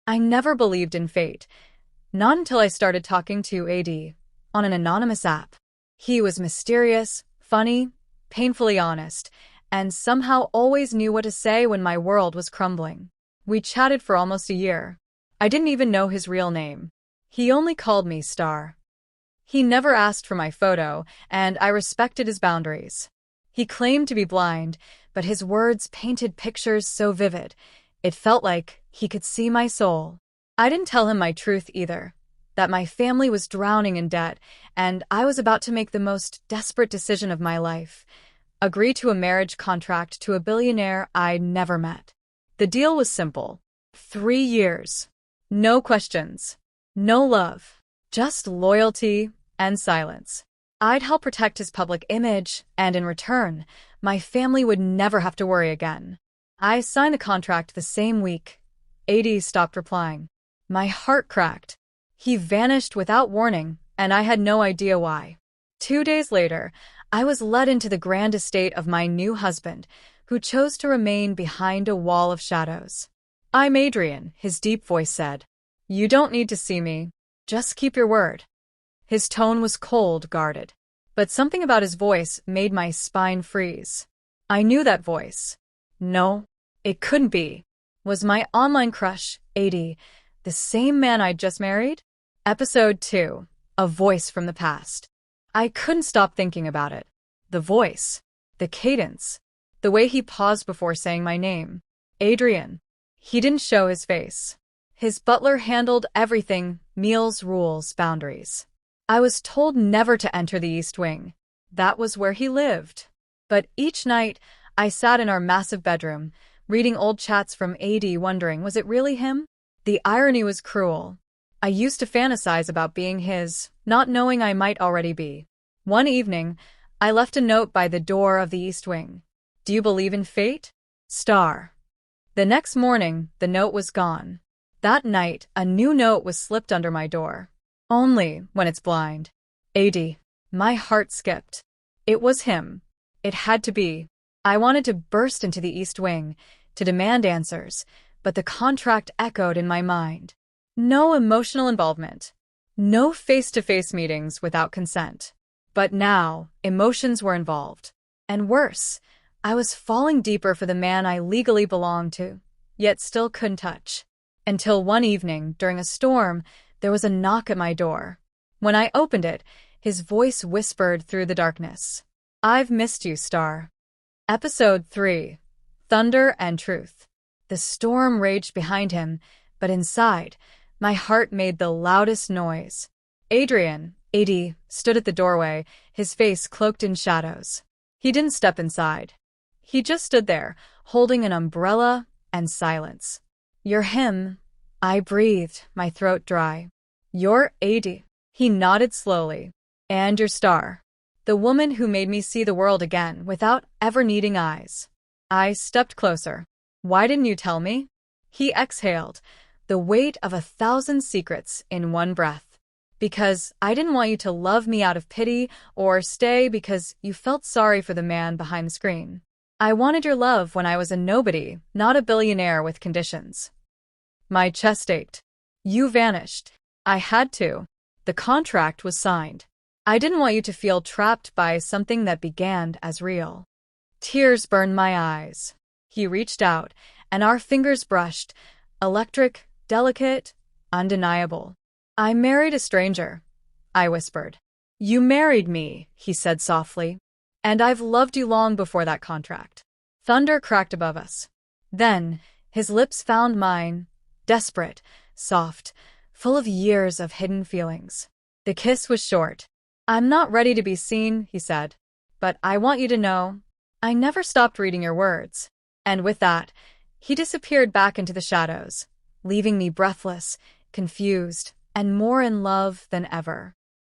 I never believed in fate, not until I started talking to AD on an anonymous app. He was mysterious, funny, painfully honest, and somehow always knew what to say when my world was crumbling. We chatted for almost a year. I didn't even know his real name. He only called me Star. He never asked for my photo, and I respected his boundaries. He claimed to be blind, but his words painted pictures so vivid, it felt like he could see my soul. I didn't tell him my truth either, that my family was drowning in debt, and I was about to make the most desperate decision of my life, agree to a marriage contract to a billionaire I'd never met. The deal was simple. 3 years. No questions. No love. Just loyalty and silence. I'd help protect his public image, and in return, my family would never have to worry again. I signed the contract the same week. AD stopped replying. My heart cracked. He vanished without warning, and I had no idea why. 2 days later, I was led into the grand estate of my new husband, who chose to remain behind a wall of shadows. I'm Adrian, his deep voice said. You don't need to see me. Just keep your word. His tone was cold, guarded. But something about his voice made my spine freeze. I knew that voice. No, it couldn't be. Was my online crush, AD, the same man I'd just married? Episode 2. A voice from the past. I couldn't stop thinking about it. The voice. The cadence. The way he paused before saying my name. Adrian. He didn't show his face. His butler handled everything, meals, rules, boundaries. I was told never to enter the East Wing. That was where he lived. But each night, I sat in our massive bedroom, reading old chats from AD, wondering, was it really him? The irony was cruel. I used to fantasize about being his, not knowing I might already be. One evening, I left a note by the door of the East Wing. Do you believe in fate? Star. The next morning, the note was gone. That night, a new note was slipped under my door. Only when it's blind. AD. My heart skipped. It was him. It had to be. I wanted to burst into the East Wing, to demand answers, but the contract echoed in my mind. No emotional involvement. No face-to-face meetings without consent. But now, emotions were involved. And worse, I was falling deeper for the man I legally belonged to, yet still couldn't touch. Until one evening, during a storm, there was a knock at my door. When I opened it, his voice whispered through the darkness. I've missed you, Star. Episode 3. Thunder and Truth. The storm raged behind him, but inside, my heart made the loudest noise. Adrian, AD, stood at the doorway, his face cloaked in shadows. He didn't step inside. He just stood there, holding an umbrella and silence. You're him. I breathed, my throat dry. You're AD. He nodded slowly. And your Star. The woman who made me see the world again without ever needing eyes. I stepped closer. Why didn't you tell me? He exhaled, the weight of 1,000 secrets in one breath. Because I didn't want you to love me out of pity or stay because you felt sorry for the man behind the screen. I wanted your love when I was a nobody, not a billionaire with conditions. My chest ached. You vanished. I had to. The contract was signed. I didn't want you to feel trapped by something that began as real. Tears burned my eyes. He reached out, and our fingers brushed, electric, delicate, undeniable. I married a stranger, I whispered. You married me, he said softly. And I've loved you long before that contract. Thunder cracked above us. Then, his lips found mine, desperate, soft, full of years of hidden feelings. The kiss was short. I'm not ready to be seen, he said. But I want you to know, I never stopped reading your words. And with that, he disappeared back into the shadows, leaving me breathless, confused, and more in love than ever.